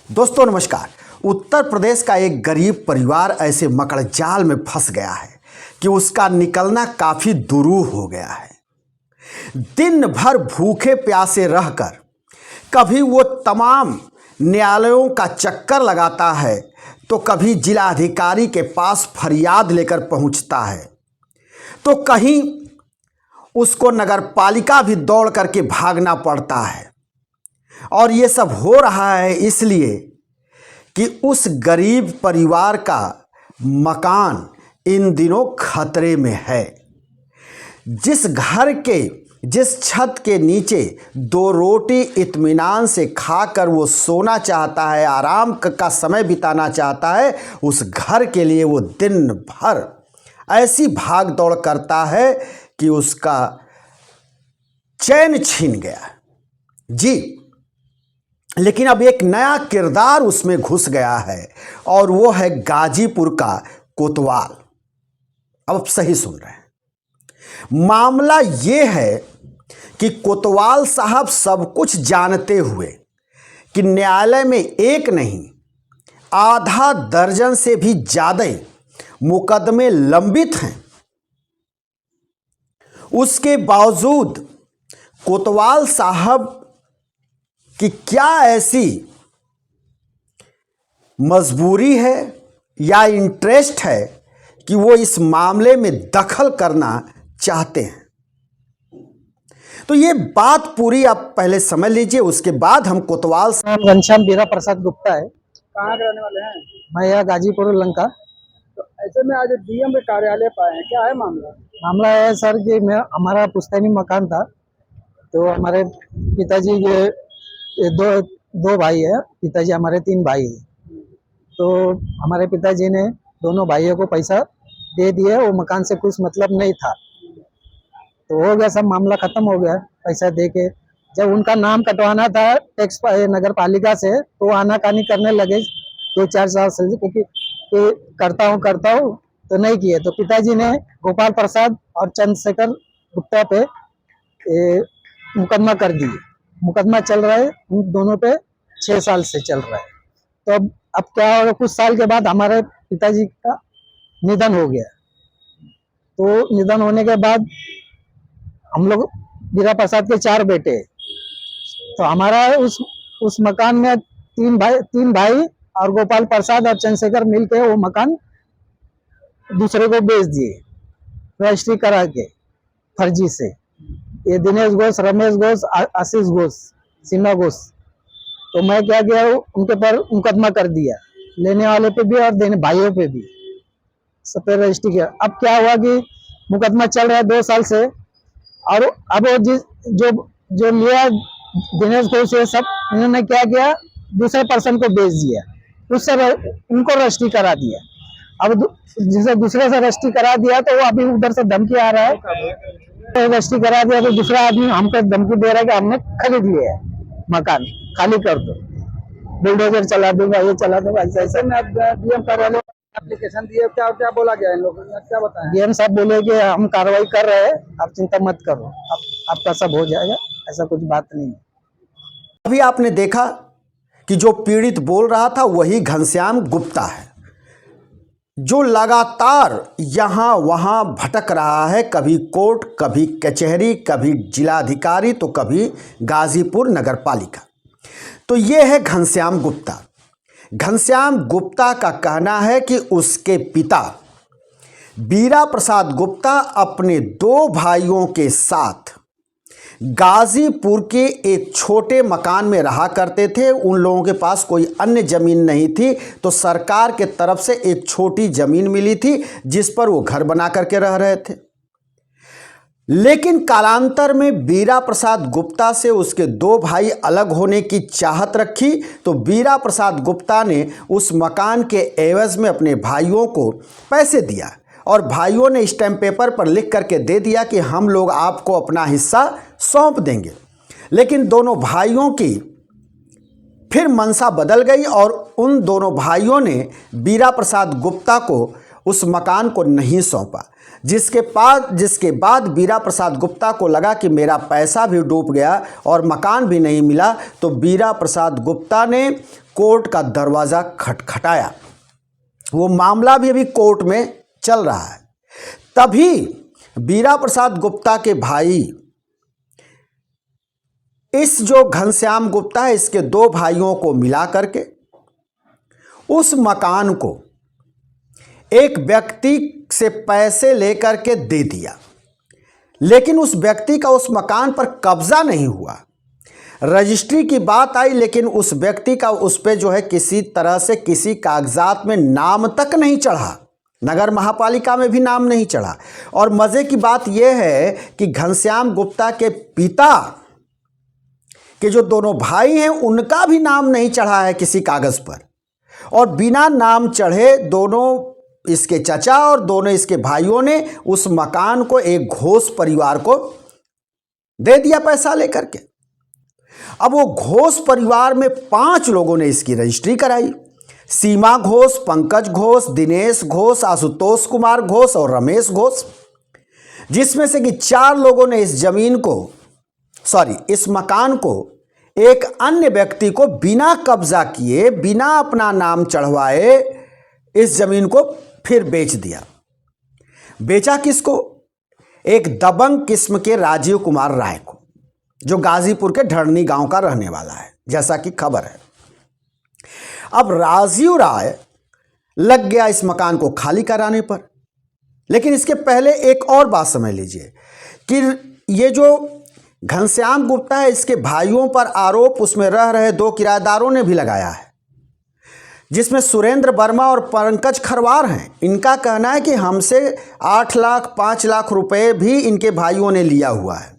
दोस्तों नमस्कार। उत्तर प्रदेश का एक गरीब परिवार ऐसे मकड़जाल में फंस गया है कि उसका निकलना काफ़ी दुरूह हो गया है। दिन भर भूखे प्यासे रहकर कभी वो तमाम न्यायालयों का चक्कर लगाता है तो कभी जिलाधिकारी के पास फरियाद लेकर पहुंचता है, तो कहीं उसको नगर पालिका भी दौड़ करके भागना पड़ता है। और ये सब हो रहा है इसलिए कि उस गरीब परिवार का मकान इन दिनों खतरे में है। जिस छत के नीचे दो रोटी इत्मीनान से खाकर वो सोना चाहता है, आराम का समय बिताना चाहता है, उस घर के लिए वो दिन भर ऐसी भाग दौड़ करता है कि उसका चैन छीन गया। जी, लेकिन अब एक नया किरदार उसमें घुस गया है और वो है गाजीपुर का कोतवाल। अब आप सही सुन रहे हैं। मामला ये है कि कोतवाल साहब सब कुछ जानते हुए कि न्यायालय में एक नहीं आधा दर्जन से भी ज्यादा मुकदमे लंबित हैं, उसके बावजूद कोतवाल साहब कि क्या ऐसी मजबूरी है या इंटरेस्ट है कि वो इस मामले में दखल करना चाहते हैं। तो ये बात पूरी आप पहले समझ लीजिए, उसके बाद हम कोतवाल घनश्याम बीरा प्रसाद गुप्ता है। कहाँ के रहने वाले हैं? मैं यहाँ गाजीपुर लंका। तो ऐसे में आज डीएम के कार्यालय पाए हैं, क्या है मामला? मामला है सर कि हमारा पुश्तैनी मकान था, तो हमारे पिताजी ये दो भाई है, पिताजी हमारे 3 भाई है। तो हमारे पिताजी ने दोनों भाइयों को पैसा दे दिया, वो मकान से कुछ मतलब नहीं था, तो हो गया, सब मामला खत्म हो गया। पैसा दे के जब उनका नाम कटवाना था टैक्स नगर पालिका से, तो आनाकानी करने लगे 2-4 साल से, क्योंकि करता हूँ तो नहीं किए। तो पिताजी ने गोपाल प्रसाद और चंद्रशेखर गुप्ता पे मुकदमा कर दिए। मुकदमा चल रहा है उन दोनों पे, 6 साल से चल रहा है। तो अब क्या होगा, कुछ साल के बाद हमारे पिताजी का निधन हो गया। तो निधन होने के बाद हम लोग बीरा प्रसाद के 4 बेटे, तो हमारा उस मकान में 3 भाई और गोपाल प्रसाद और चंद्रशेखर मिलके वो मकान दूसरे को बेच दिए, रजिस्ट्री करा के फर्जी से। ये दिनेश घोष, रमेश घोष, आशीष घोष, सीमा घोष। तो मैं क्या किया, उनके पर मुकदमा कर दिया, लेने वाले पे भी और देने भाइयों पे भी, सब पे रजिस्ट्री किया। अब क्या हुआ कि मुकदमा चल रहा है 2 साल से, और अब जो लिया दिनेश घोष, ये सब इन्होंने क्या किया, दूसरे पर्सन को बेच दिया, उससे उनको रजिस्ट्री करा दिया। अब जिसे दूसरे से रजिस्ट्री करा दिया, तो वो अभी उधर से धमकी आ रहा है, रजिस्ट्री करा दिया तो दूसरा आदमी हमको धमकी दे रहा है कि हमने खरीद लिया है मकान, खाली कर दो, बुलडोजर चला दूंगा, ये चला दूंगा, ऐसे में अब डीएम कार्यालय एप्लीकेशन दिए, क्या क्या बोला गया इन लोगों ने, क्या बताया? डीएम साहब बोले कि हम कार्रवाई कर रहे हैं, आप चिंता मत करो, आपका सब हो जाएगा, ऐसा कुछ बात नहीं है। अभी आपने देखा कि जो पीड़ित बोल रहा था वही घनश्याम गुप्ता है, जो लगातार यहाँ वहाँ भटक रहा है, कभी कोर्ट, कभी कचहरी, कभी जिलाधिकारी, तो कभी गाजीपुर नगर पालिका। तो ये है घनश्याम गुप्ता। घनश्याम गुप्ता का कहना है कि उसके पिता बीरा प्रसाद गुप्ता अपने 2 भाइयों के साथ गाजीपुर के एक छोटे मकान में रहा करते थे। उन लोगों के पास कोई अन्य ज़मीन नहीं थी, तो सरकार के तरफ से एक छोटी ज़मीन मिली थी जिस पर वो घर बना करके रह रहे थे। लेकिन कालांतर में बीरा प्रसाद गुप्ता से उसके 2 भाई अलग होने की चाहत रखी, तो बीरा प्रसाद गुप्ता ने उस मकान के एवज में अपने भाइयों को पैसे दिया और भाइयों ने स्टैम्प पेपर पर लिख करके दे दिया कि हम लोग आपको अपना हिस्सा सौंप देंगे। लेकिन दोनों भाइयों की फिर मनसा बदल गई और उन दोनों भाइयों ने बीरा प्रसाद गुप्ता को उस मकान को नहीं सौंपा, जिसके बाद बीरा प्रसाद गुप्ता को लगा कि मेरा पैसा भी डूब गया और मकान भी नहीं मिला। तो बीरा प्रसाद गुप्ता ने कोर्ट का दरवाज़ा खटखटाया। वो मामला भी अभी कोर्ट में चल रहा है। तभी बीरा प्रसाद गुप्ता के भाई, इस जो घनश्याम गुप्ता है, इसके दो भाइयों को मिला करके उस मकान को एक व्यक्ति से पैसे लेकर के दे दिया। लेकिन उस व्यक्ति का उस मकान पर कब्जा नहीं हुआ। रजिस्ट्री की बात आई, लेकिन उस व्यक्ति का उस पे जो है किसी तरह से किसी कागजात में नाम तक नहीं चढ़ा, नगर महापालिका में भी नाम नहीं चढ़ा। और मज़े की बात यह है कि घनश्याम गुप्ता के पिता के जो दोनों भाई हैं उनका भी नाम नहीं चढ़ा है किसी कागज़ पर। और बिना नाम चढ़े दोनों इसके चचा और दोनों इसके भाइयों ने उस मकान को एक घोष परिवार को दे दिया पैसा लेकर के। अब वो घोष परिवार में 5 लोगों ने इसकी रजिस्ट्री कराई। सीमा घोष, पंकज घोष, दिनेश घोष, आशुतोष कुमार घोष और रमेश घोष, जिसमें से कि 4 लोगों ने इस मकान को एक अन्य व्यक्ति को बिना कब्जा किए, बिना अपना नाम चढ़वाए इस जमीन को फिर बेच दिया। बेचा किसको? एक दबंग किस्म के राजीव कुमार राय को, जो गाजीपुर के ढड़नी गांव का रहने वाला है, जैसा कि खबर है। अब राजीव राय लग गया इस मकान को खाली कराने पर। लेकिन इसके पहले एक और बात समझ लीजिए कि ये जो घनश्याम गुप्ता है, इसके भाइयों पर आरोप उसमें रह रहे 2 किराएदारों ने भी लगाया है, जिसमें सुरेंद्र वर्मा और पंकज खरवार हैं। इनका कहना है कि हमसे 8 लाख 5 लाख रुपए भी इनके भाइयों ने लिया हुआ है।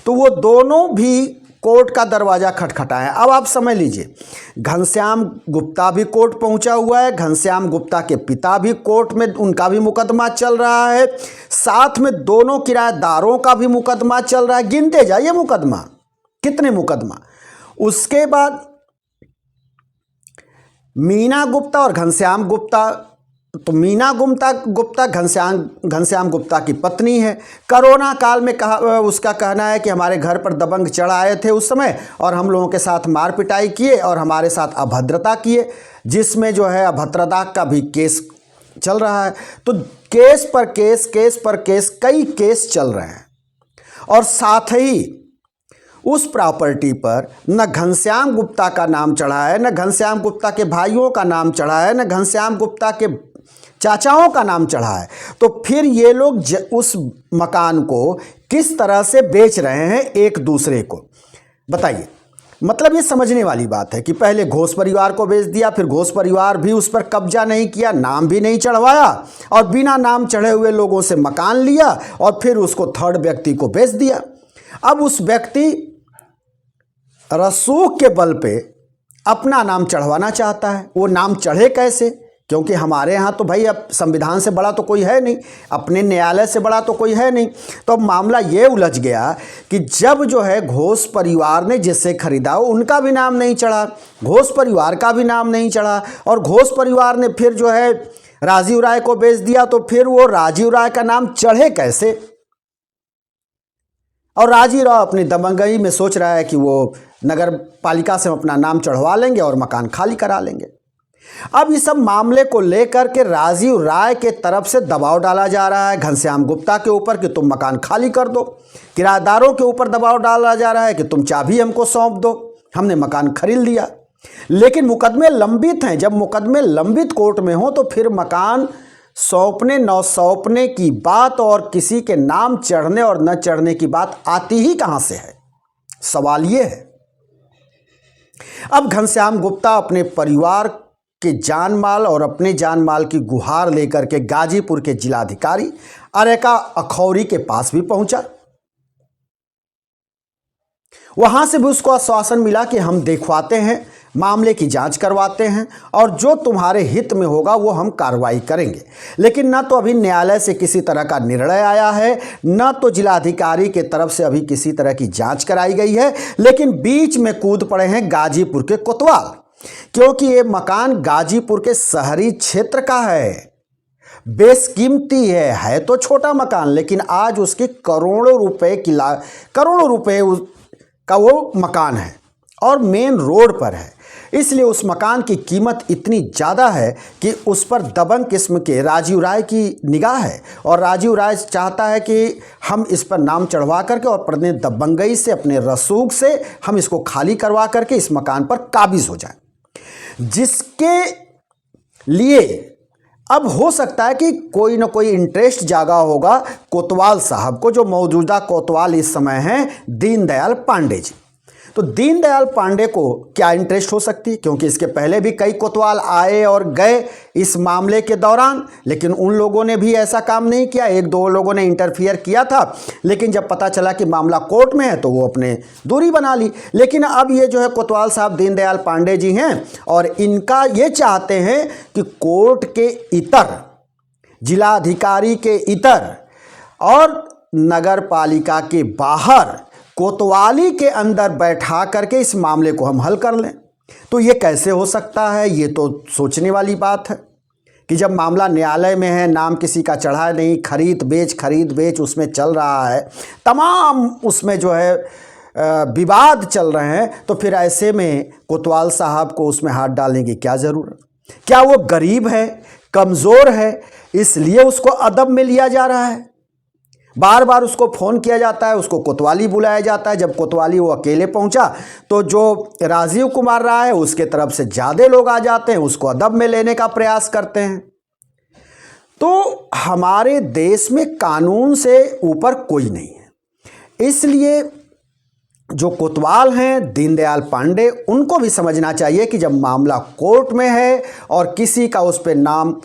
तो वो दोनों भी कोर्ट का दरवाज़ा खटखटाए। अब आप समझ लीजिए, घनश्याम गुप्ता भी कोर्ट पहुंचा हुआ है, घनश्याम गुप्ता के पिता भी कोर्ट में, उनका भी मुकदमा चल रहा है, साथ में दोनों किराएदारों का भी मुकदमा चल रहा है। गिनते जाइए मुकदमा, कितने मुकदमा। उसके बाद मीना गुप्ता और घनश्याम गुप्ता, तो मीना गुप्ता घनश्याम गुप्ता की पत्नी है। कोरोना काल में उसका कहना है कि हमारे घर पर दबंग चढ़ आए थे उस समय, और हम लोगों के साथ मार पिटाई किए और हमारे साथ अभद्रता किए, जिसमें जो है अभद्रता का भी केस चल रहा है। तो केस पर केस कई केस चल रहे हैं। और साथ ही उस प्रॉपर्टी पर न घनश्याम गुप्ता का नाम चढ़ा है, न घनश्याम गुप्ता के भाइयों का नाम चढ़ा है, न घनश्याम गुप्ता के चाचाओं का नाम चढ़ा है। तो फिर ये लोग उस मकान को किस तरह से बेच रहे हैं एक दूसरे को, बताइए। मतलब ये समझने वाली बात है कि पहले घोष परिवार को बेच दिया, फिर घोष परिवार भी उस पर कब्जा नहीं किया, नाम भी नहीं चढ़वाया, और बिना नाम चढ़े हुए लोगों से मकान लिया और फिर उसको थर्ड व्यक्ति को बेच दिया। अब उस व्यक्ति रसूख के बल पे अपना नाम चढ़वाना चाहता है। वो नाम चढ़े कैसे? क्योंकि हमारे यहाँ तो भाई अब संविधान से बड़ा तो कोई है नहीं, अपने न्यायालय से बड़ा तो कोई है नहीं। तो अब मामला ये उलझ गया कि जब जो है घोष परिवार ने जिससे खरीदा उनका भी नाम नहीं चढ़ा, घोष परिवार का भी नाम नहीं चढ़ा, और घोष परिवार ने फिर जो है राजीव राय को बेच दिया, तो फिर वो राजीव राय का नाम चढ़े कैसे? और राजीव राय अपनी दबंगई में सोच रहा है कि वो नगर पालिका से अपना नाम चढ़वा लेंगे और मकान खाली करा लेंगे। अब इस सब मामले को लेकर के राजीव राय के तरफ से दबाव डाला जा रहा है घनश्याम गुप्ता के ऊपर कि तुम मकान खाली कर दो। किराएदारों के ऊपर दबाव डाला जा रहा है कि तुम चाबी हमको सौंप दो, हमने मकान खरीद लिया। लेकिन मुकदमे लंबित हैं। जब मुकदमे लंबित कोर्ट में हो तो फिर मकान सौंपने न सौंपने की बात और किसी के नाम चढ़ने और न चढ़ने की बात आती ही कहाँ से है? सवाल ये है। अब घनश्याम गुप्ता अपने परिवार के जान माल और अपने जान माल की गुहार लेकर के गाजीपुर के जिलाधिकारी अरेका अखौरी के पास भी पहुंचा। वहां से भी उसको आश्वासन मिला कि हम देखवाते हैं, मामले की जांच करवाते हैं और जो तुम्हारे हित में होगा वो हम कार्रवाई करेंगे। लेकिन ना तो अभी न्यायालय से किसी तरह का निर्णय आया है, ना तो जिलाधिकारी के तरफ से अभी किसी तरह की जांच कराई गई है। लेकिन बीच में कूद पड़े हैं गाजीपुर के कोतवाल, क्योंकि ये मकान गाजीपुर के शहरी क्षेत्र का है, बेशकीमती है तो छोटा मकान, लेकिन आज उसके करोड़ों रुपए का वो मकान है और मेन रोड पर है। इसलिए उस मकान की कीमत इतनी ज़्यादा है कि उस पर दबंग किस्म के राजीव राय की निगाह है और राजीव राय चाहता है कि हम इस पर नाम चढ़वा करके और अपने दबंगई से, अपने रसूख से हम इसको खाली करवा करके इस मकान पर काबिज हो जाए, जिसके लिए अब हो सकता है कि कोई ना कोई इंटरेस्ट जागा होगा कोतवाल साहब को, जो मौजूदा कोतवाल इस समय हैं दीनदयाल पांडे जी। तो दीनदयाल पांडे को क्या इंटरेस्ट हो सकती है, क्योंकि इसके पहले भी कई कोतवाल आए और गए इस मामले के दौरान, लेकिन उन लोगों ने भी ऐसा काम नहीं किया। एक दो लोगों ने इंटरफियर किया था, लेकिन जब पता चला कि मामला कोर्ट में है तो वो अपने दूरी बना ली। लेकिन अब ये जो है कोतवाल साहब दीनदयाल पांडे जी हैं और इनका ये चाहते हैं कि कोर्ट के इतर, जिलाधिकारी के इतर और नगर पालिका के बाहर कोतवाली के अंदर बैठा करके इस मामले को हम हल कर लें। तो ये कैसे हो सकता है? ये तो सोचने वाली बात है कि जब मामला न्यायालय में है, नाम किसी का चढ़ा नहीं, खरीद बेच उसमें चल रहा है, तमाम उसमें जो है विवाद चल रहे हैं, तो फिर ऐसे में कोतवाल साहब को उसमें हाथ डालने की क्या ज़रूरत? क्या वो गरीब है, कमज़ोर है, इसलिए उसको अदब में लिया जा रहा है? बार बार उसको फ़ोन किया जाता है, उसको कोतवाली बुलाया जाता है। जब कोतवाली वो अकेले पहुंचा तो जो राजीव कुमार राय है उसके तरफ से ज़्यादा लोग आ जाते हैं, उसको अदब में लेने का प्रयास करते हैं। तो हमारे देश में कानून से ऊपर कोई नहीं है। इसलिए जो कोतवाल हैं दीनदयाल पांडे, उनको भी समझना चाहिए कि जब मामला कोर्ट में है और किसी का उस पर नाम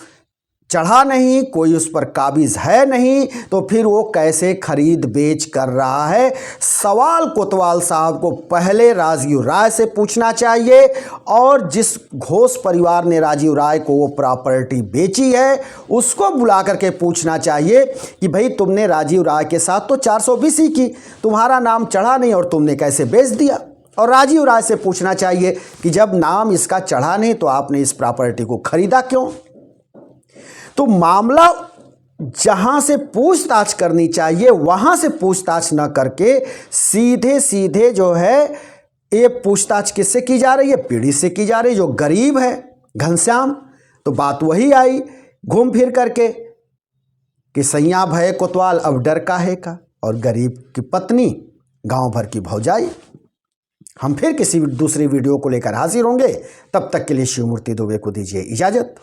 चढ़ा नहीं, कोई उस पर काबिज है नहीं, तो फिर वो कैसे खरीद बेच कर रहा है? सवाल कोतवाल साहब को पहले राजीव राय से पूछना चाहिए और जिस घोष परिवार ने राजीव राय को वो प्रॉपर्टी बेची है उसको बुला करके पूछना चाहिए कि भाई तुमने राजीव राय के साथ तो 420 ही की, तुम्हारा नाम चढ़ा नहीं और तुमने कैसे बेच दिया? और राजीव राय से पूछना चाहिए कि जब नाम इसका चढ़ा नहीं तो आपने इस प्रॉपर्टी को खरीदा क्यों? तो मामला जहां से पूछताछ करनी चाहिए वहां से पूछताछ न करके सीधे सीधे जो है ये पूछताछ किससे की जा रही है? पीड़ित से की जा रही है, जो गरीब है, घनश्याम। तो बात वही आई घूम फिर करके कि सैया भय कोतवाल अब डर काहे का, और गरीब की पत्नी गांव भर की भौजाई। हम फिर किसी दूसरी वीडियो को लेकर हाजिर होंगे, तब तक के लिए शिवमूर्ति दुबे को दीजिए इजाजत।